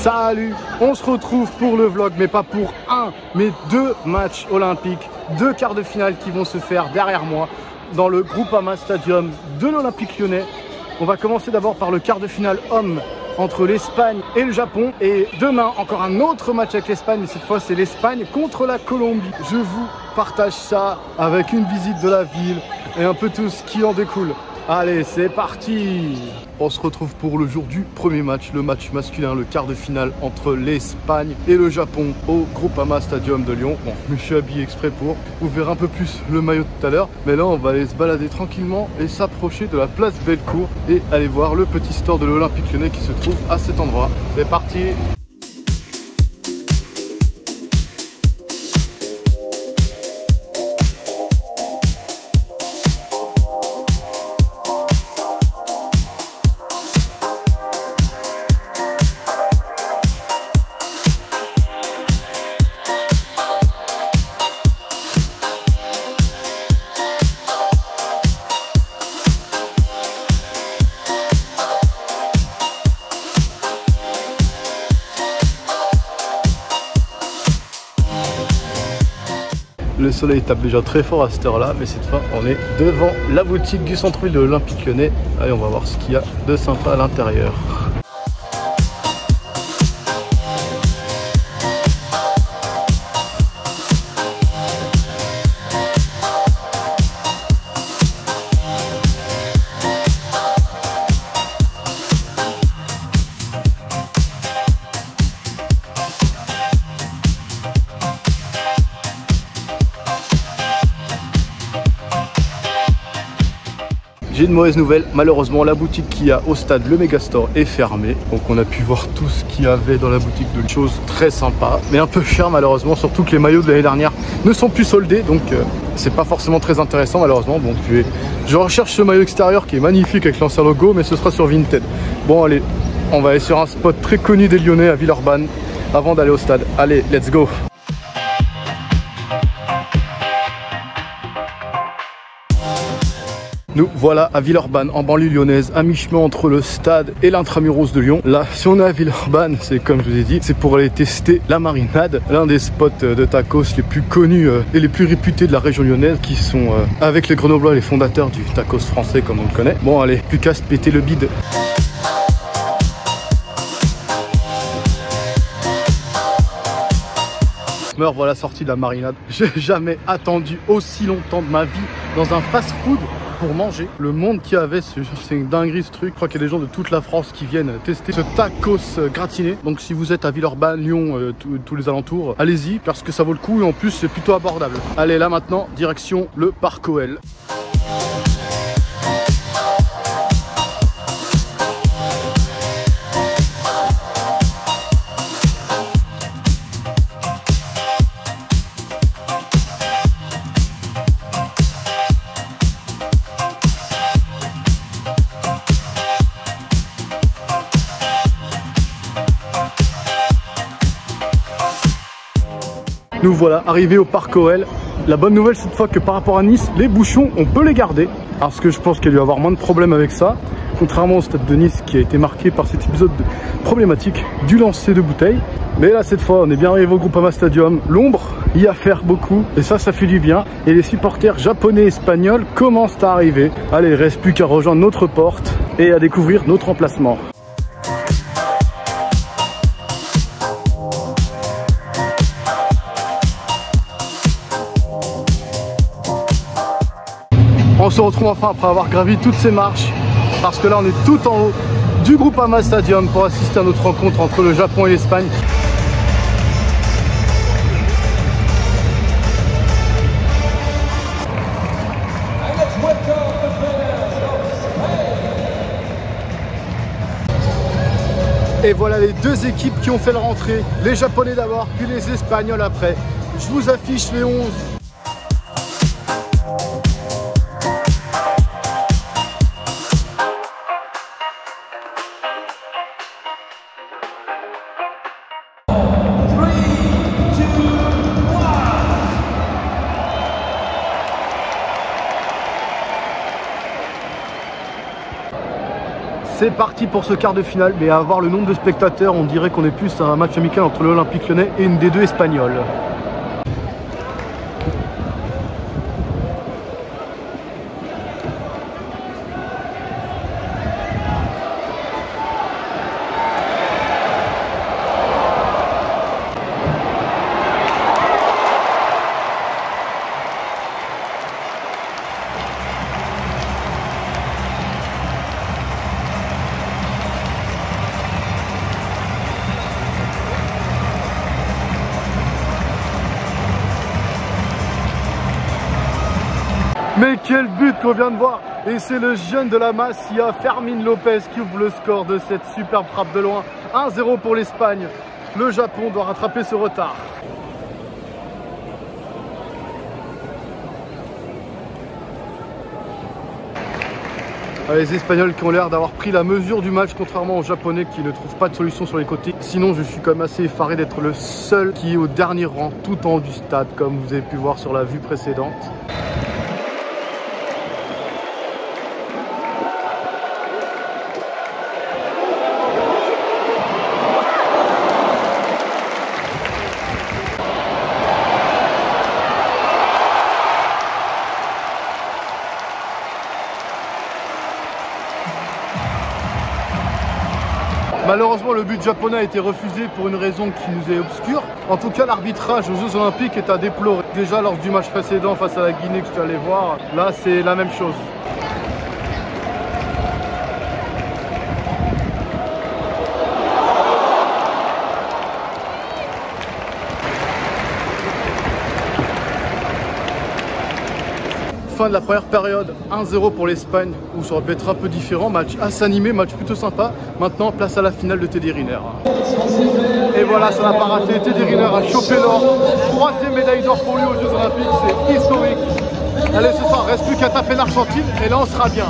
Salut, on se retrouve pour le vlog, mais pas pour un, mais deux matchs olympiques, deux quarts de finale qui vont se faire derrière moi dans le Groupama Stadium de l'Olympique Lyonnais. On va commencer d'abord par le quart de finale homme entre l'Espagne et le Japon. Et demain, encore un autre match avec l'Espagne, mais cette fois c'est l'Espagne contre la Colombie. Je vous partage ça avec une visite de la ville et un peu tout ce qui en découle. Allez, c'est parti! On se retrouve pour le jour du premier match, le match masculin, le quart de finale entre l'Espagne et le Japon au Groupama Stadium de Lyon. Bon, je me suis habillé exprès pour. Vous verrez un peu plus le maillot tout à l'heure. Mais là, on va aller se balader tranquillement et s'approcher de la place Bellecour et aller voir le petit store de l'Olympique Lyonnais qui se trouve à cet endroit. C'est parti! Le soleil tape déjà très fort à cette heure-là, mais cette fois on est devant la boutique du centre-ville de l'Olympique Lyonnais. Allez, on va voir ce qu'il y a de sympa à l'intérieur. J'ai une mauvaise nouvelle, malheureusement la boutique qu'il y a au stade, le Megastore, est fermée. Donc on a pu voir tout ce qu'il y avait dans la boutique, de choses très sympas, mais un peu cher malheureusement, surtout que les maillots de l'année dernière ne sont plus soldés, donc c'est pas forcément très intéressant malheureusement. Donc je recherche ce maillot extérieur qui est magnifique avec l'ancien logo, mais ce sera sur Vinted. Bon allez, on va aller sur un spot très connu des Lyonnais à Villeurbanne avant d'aller au stade. Allez, let's go! Nous voilà à Villeurbanne, en banlieue lyonnaise, à mi-chemin entre le stade et l'intramuros de Lyon. Là, si on est à Villeurbanne, c'est comme je vous ai dit, c'est pour aller tester la marinade, l'un des spots de tacos les plus connus et les plus réputés de la région lyonnaise, qui sont avec les Grenoblois, les fondateurs du tacos français comme on le connaît. Bon allez, plus qu'à se péter le bide. Me revoilà sorti de la marinade. J'ai jamais attendu aussi longtemps de ma vie dans un fast-food pour manger. Le monde qu'il y avait, c'est une dinguerie ce truc. Je crois qu'il y a des gens de toute la France qui viennent tester ce tacos gratiné. Donc si vous êtes à Villeurbanne, Lyon, tous les alentours, allez-y parce que ça vaut le coup et en plus c'est plutôt abordable. Allez, là maintenant, direction le Parc OL. Nous voilà arrivés au Parc OL. La bonne nouvelle cette fois que par rapport à Nice, les bouchons on peut les garder. Parce que je pense qu'il y a dû avoir moins de problèmes avec ça. Contrairement au stade de Nice qui a été marqué par cet épisode problématique du lancer de bouteilles. Mais là cette fois on est bien arrivé au Groupama Stadium. L'ombre y a faire beaucoup et ça fait du bien. Et les supporters japonais et espagnols commencent à arriver. Allez, il ne reste plus qu'à rejoindre notre porte et à découvrir notre emplacement. On se retrouve enfin après avoir gravi toutes ces marches parce que là on est tout en haut du Groupama Stadium pour assister à notre rencontre entre le Japon et l'Espagne. Et voilà les deux équipes qui ont fait leur entrée, les Japonais d'abord puis les Espagnols après. Je vous affiche les 11. C'est parti pour ce quart de finale, mais à voir le nombre de spectateurs, on dirait qu'on est plus à un match amical entre l'Olympique Lyonnais et une des deux espagnoles. Mais quel but qu'on vient de voir! Et c'est le jeune de la Masia, Fermín López, qui ouvre le score de cette superbe frappe de loin. 1-0 pour l'Espagne. Le Japon doit rattraper ce retard. Les Espagnols qui ont l'air d'avoir pris la mesure du match, contrairement aux Japonais qui ne trouvent pas de solution sur les côtés. Sinon, je suis quand même assez effaré d'être le seul qui est au dernier rang, tout en haut du stade, comme vous avez pu voir sur la vue précédente. Malheureusement, le but japonais a été refusé pour une raison qui nous est obscure. En tout cas, l'arbitrage aux Jeux Olympiques est à déplorer. Déjà lors du match précédent face à la Guinée que je suis allé voir, là c'est la même chose. Fin de la première période, 1-0 pour l'Espagne, où ça aurait pu être un peu différent, match assez animé, match plutôt sympa. Maintenant, place à la finale de Teddy Riner. Et voilà, ça n'a pas raté, Teddy Riner a chopé l'or, 3e médaille d'or pour lui aux Jeux Olympiques, c'est historique. Allez, ce soir, reste plus qu'à taper l'Argentine, et là on sera bien.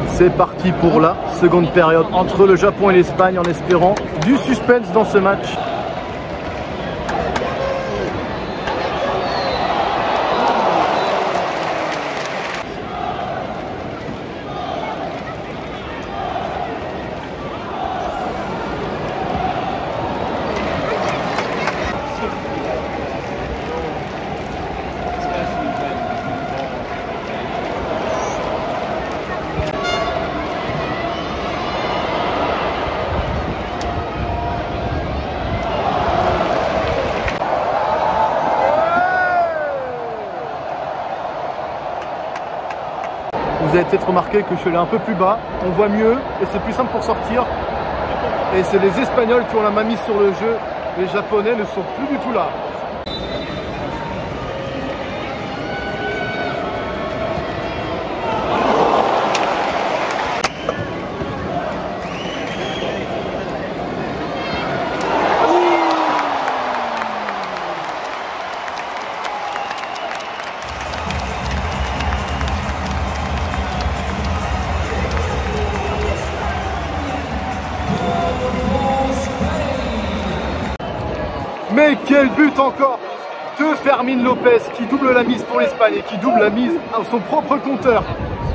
C'est parti pour la seconde période entre le Japon et l'Espagne, en espérant du suspense dans ce match. Vous avez peut-être remarqué que je suis allé un peu plus bas, on voit mieux et c'est plus simple pour sortir. Et c'est les Espagnols qui ont la main mise sur le jeu, les Japonais ne sont plus du tout là. Mais quel but encore de Fermín López qui double la mise pour l'Espagne et qui double la mise à son propre compteur.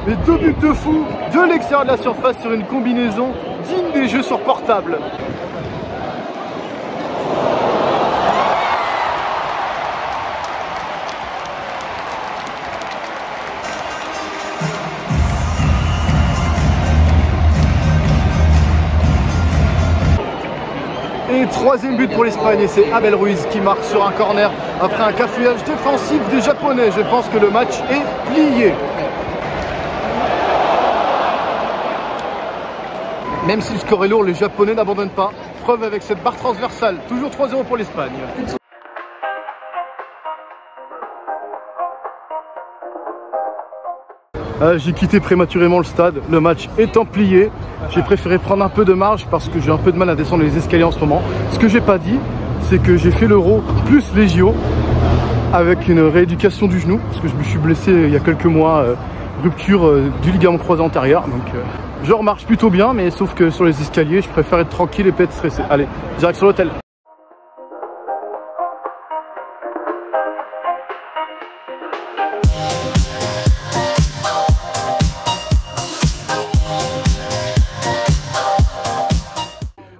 Les deux buts de fou de l'extérieur de la surface sur une combinaison digne des jeux sur portable. Et troisième but pour l'Espagne et c'est Abel Ruiz qui marque sur un corner après un cafouillage défensif des Japonais. Je pense que le match est plié. Même si le score est lourd, les Japonais n'abandonnent pas. Preuve avec cette barre transversale. Toujours 3-0 pour l'Espagne. J'ai quitté prématurément le stade, le match étant plié. J'ai préféré prendre un peu de marge parce que j'ai un peu de mal à descendre les escaliers en ce moment. Ce que j'ai pas dit, c'est que j'ai fait l'Euro plus les JO avec une rééducation du genou parce que je me suis blessé il y a quelques mois, rupture du ligament croisé antérieur. Donc je remarche plutôt bien, mais sauf que sur les escaliers, je préfère être tranquille et pas être stressé. Allez, direct sur l'hôtel.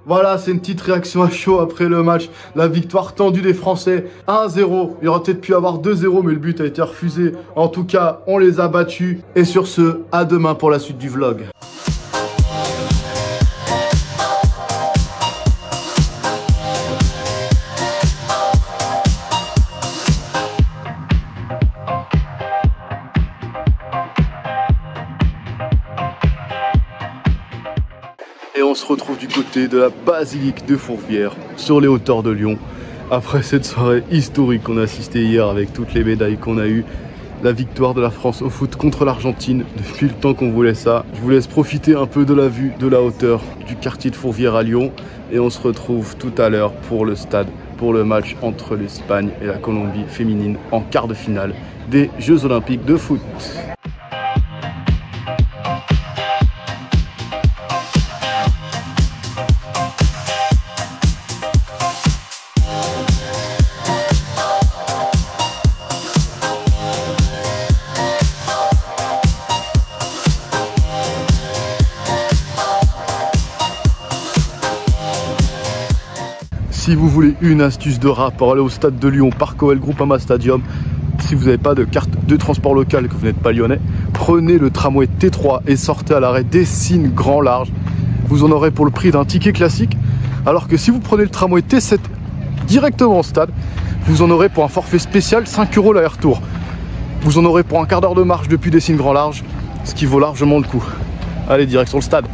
Voilà, c'est une petite réaction à chaud après le match. La victoire tendue des Français, 1-0. Il aurait peut-être pu avoir 2-0, mais le but a été refusé. En tout cas, on les a battus. Et sur ce, à demain pour la suite du vlog. Et on se retrouve du côté de la basilique de Fourvière, sur les hauteurs de Lyon. Après cette soirée historique qu'on a assisté hier avec toutes les médailles qu'on a eues, la victoire de la France au foot contre l'Argentine, depuis le temps qu'on voulait ça. Je vous laisse profiter un peu de la vue de la hauteur du quartier de Fourvière à Lyon. Et on se retrouve tout à l'heure pour le stade, pour le match entre l'Espagne et la Colombie féminine en quart de finale des Jeux Olympiques de foot. Si vous voulez une astuce de rap pour aller au stade de Lyon, Parc OL Groupama Stadium, si vous n'avez pas de carte de transport local, que vous n'êtes pas lyonnais, prenez le tramway T3 et sortez à l'arrêt Dessines Grand Large. Vous en aurez pour le prix d'un ticket classique. Alors que si vous prenez le tramway T7 directement au stade, vous en aurez pour un forfait spécial 5 € l'aller-retour. Vous en aurez pour un quart d'heure de marche depuis Dessines Grand Large, ce qui vaut largement le coup. Allez, direction le stade.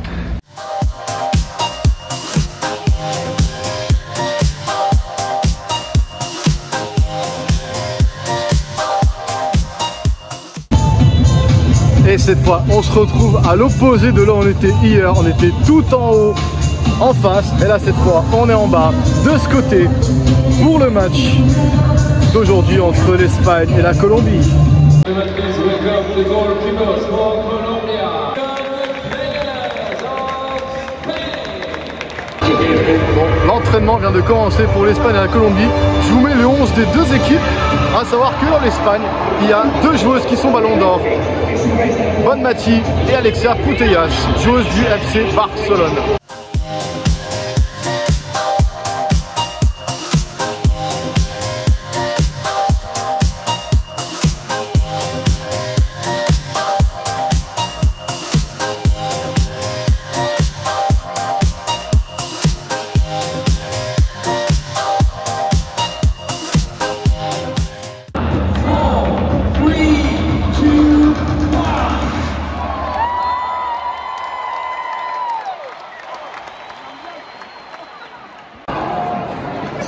Et cette fois, on se retrouve à l'opposé de là où on était hier. On était tout en haut, en face. Et là, cette fois, on est en bas, de ce côté, pour le match d'aujourd'hui entre l'Espagne et la Colombie. Bon, l'entraînement vient de commencer pour l'Espagne et la Colombie. Je vous mets le 11 des deux équipes. À savoir que dans l'Espagne, il y a deux joueuses qui sont ballon d'or. Bonmati et Alexia Putellas, joueuses du FC Barcelone.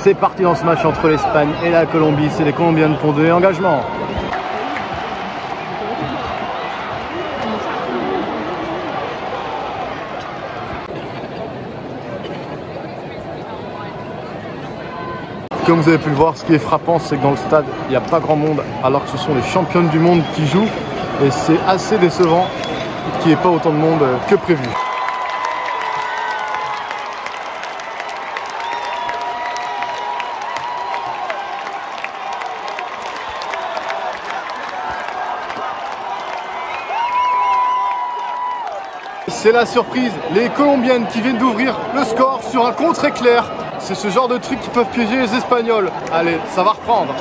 C'est parti dans ce match entre l'Espagne et la Colombie. C'est les Colombiennes pour donner engagement. Comme vous avez pu le voir, ce qui est frappant, c'est que dans le stade, il n'y a pas grand monde, alors que ce sont les championnes du monde qui jouent. Et c'est assez décevant qu'il n'y ait pas autant de monde que prévu. C'est la surprise, les Colombiennes qui viennent d'ouvrir le score sur un contre éclair. C'est ce genre de trucs qui peuvent piéger les Espagnols. Allez, ça va reprendre.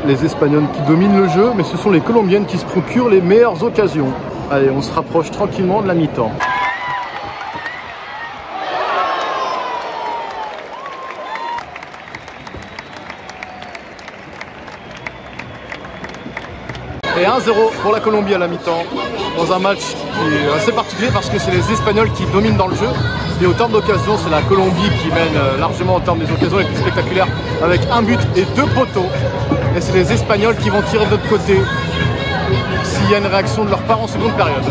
Les Espagnols qui dominent le jeu, mais ce sont les Colombiennes qui se procurent les meilleures occasions. Allez, on se rapproche tranquillement de la mi-temps. Et 1-0 pour la Colombie à la mi-temps, dans un match qui est assez particulier parce que c'est les Espagnols qui dominent dans le jeu. Et au terme d'occasion, c'est la Colombie qui mène largement au terme des occasions les plus spectaculaires avec un but et 2 poteaux. Et c'est les Espagnols qui vont tirer de l'autre côté s'il y a une réaction de leur part en seconde période.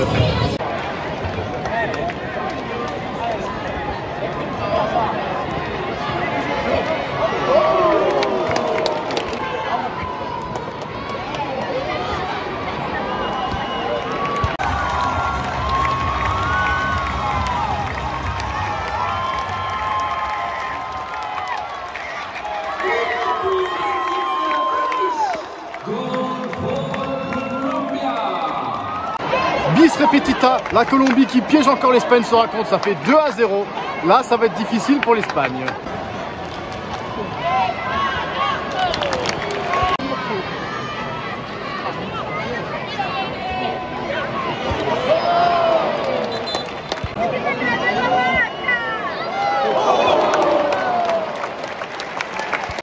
repetita, la Colombie qui piège encore l'Espagne se raconte, ça fait 2-0. Là, ça va être difficile pour l'Espagne.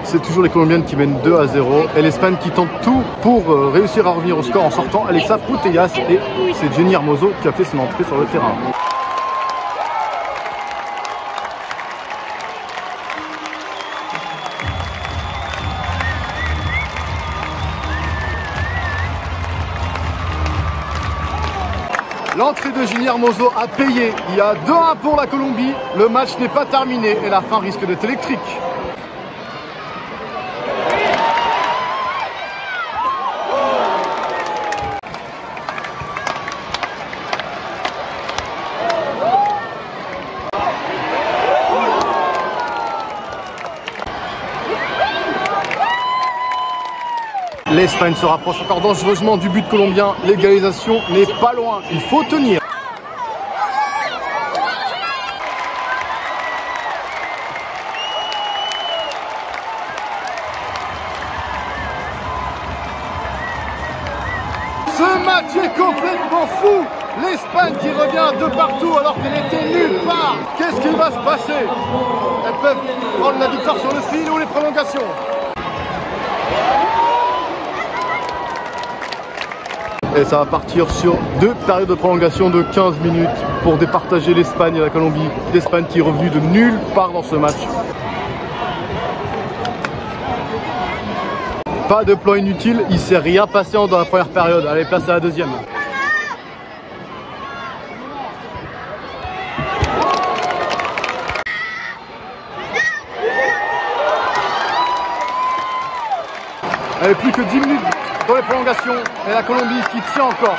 C'est toujours les Colombiennes qui mènent 2-0 et l'Espagne qui tente tout pour réussir à revenir au score en sortant Alexa Putellas, et c'est Jenny Hermoso qui a fait son entrée sur le terrain. L'entrée de Jenny Hermoso a payé. Il y a 2-1 pour la Colombie. Le match n'est pas terminé et la fin risque d'être électrique. L'Espagne se rapproche encore dangereusement du but colombien. L'égalisation n'est pas loin. Il faut tenir. Ce match est complètement fou. L'Espagne qui revient de partout alors qu'elle était nulle part. Qu'est-ce qui va se passer? Elles peuvent prendre la victoire sur le fil ou les prolongations. Et ça va partir sur 2 périodes de prolongation de 15 minutes pour départager l'Espagne et la Colombie. L'Espagne qui est revenue de nulle part dans ce match. Pas de plan inutile, il ne s'est rien passé dans la première période. Allez, place à la deuxième. Allez, plus que 10 minutes dans les prolongations et la Colombie qui tient encore.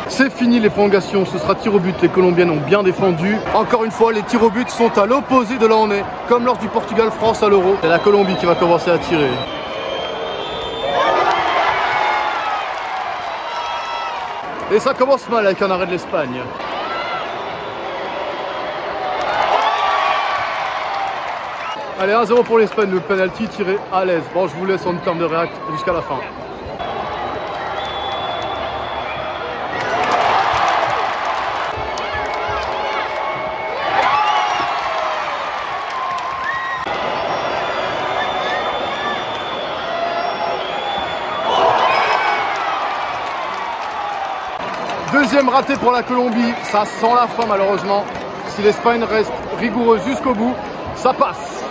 C'est fini les prolongations, ce sera tir au but. Les Colombiennes ont bien défendu. Encore une fois, les tirs au but sont à l'opposé de là où on est, comme lors du Portugal-France à l'Euro. C'est la Colombie qui va commencer à tirer. Et ça commence mal avec un arrêt de l'Espagne. Allez, 1-0 pour l'Espagne, le penalty tiré à l'aise. Bon, je vous laisse en termes de réact jusqu'à la fin. Deuxième raté pour la Colombie, ça sent la fin malheureusement. Si l'Espagne reste rigoureuse jusqu'au bout, ça passe.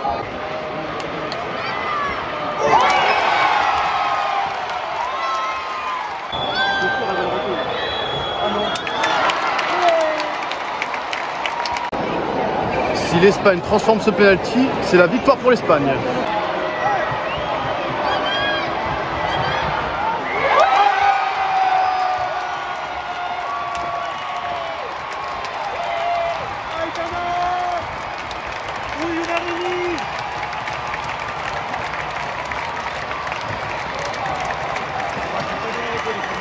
Si l'Espagne transforme ce penalty, c'est la victoire pour l'Espagne.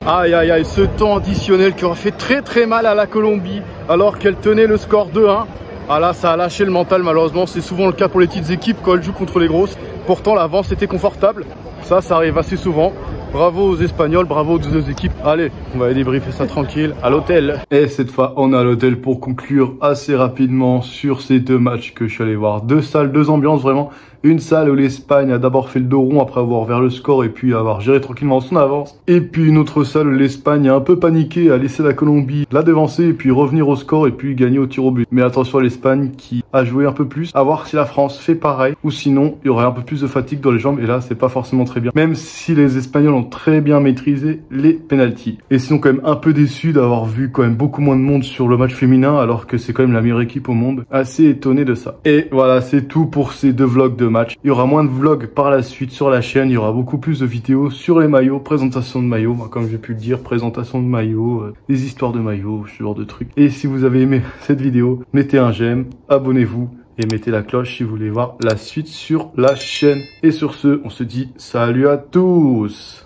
Aïe aïe aïe, ce temps additionnel qui aura fait très mal à la Colombie alors qu'elle tenait le score 2-1. Ah là, ça a lâché le mental malheureusement, c'est souvent le cas pour les petites équipes quand elles jouent contre les grosses. Pourtant l'avance était confortable, ça arrive assez souvent. Bravo aux Espagnols, bravo aux deux équipes. Allez, on va aller débriefer ça tranquille à l'hôtel. Et cette fois, on est à l'hôtel pour conclure assez rapidement sur ces 2 matchs que je suis allé voir. 2 salles, 2 ambiances vraiment. Une salle où l'Espagne a d'abord fait le dos rond après avoir ouvert le score et puis avoir géré tranquillement son avance. Et puis une autre salle où l'Espagne a un peu paniqué, a laissé la Colombie la devancer et puis revenir au score et puis gagner au tir au but. Mais attention à l'Espagne qui a joué un peu plus, à voir si la France fait pareil ou sinon il y aurait un peu plus de fatigue dans les jambes et là c'est pas forcément très bien. Même si les Espagnols ont très bien maîtrisé les pénaltys. Et sinon quand même un peu déçu d'avoir vu quand même beaucoup moins de monde sur le match féminin alors que c'est quand même la meilleure équipe au monde. Assez étonné de ça. Et voilà, c'est tout pour ces 2 vlogs de match. Il y aura moins de vlogs par la suite sur la chaîne. Il y aura beaucoup plus de vidéos sur les maillots, présentation de maillots, comme j'ai pu le dire, présentation de maillots, des histoires de maillots, ce genre de trucs. Et si vous avez aimé cette vidéo, mettez un j'aime, abonnez-vous et mettez la cloche si vous voulez voir la suite sur la chaîne. Et sur ce, on se dit salut à tous!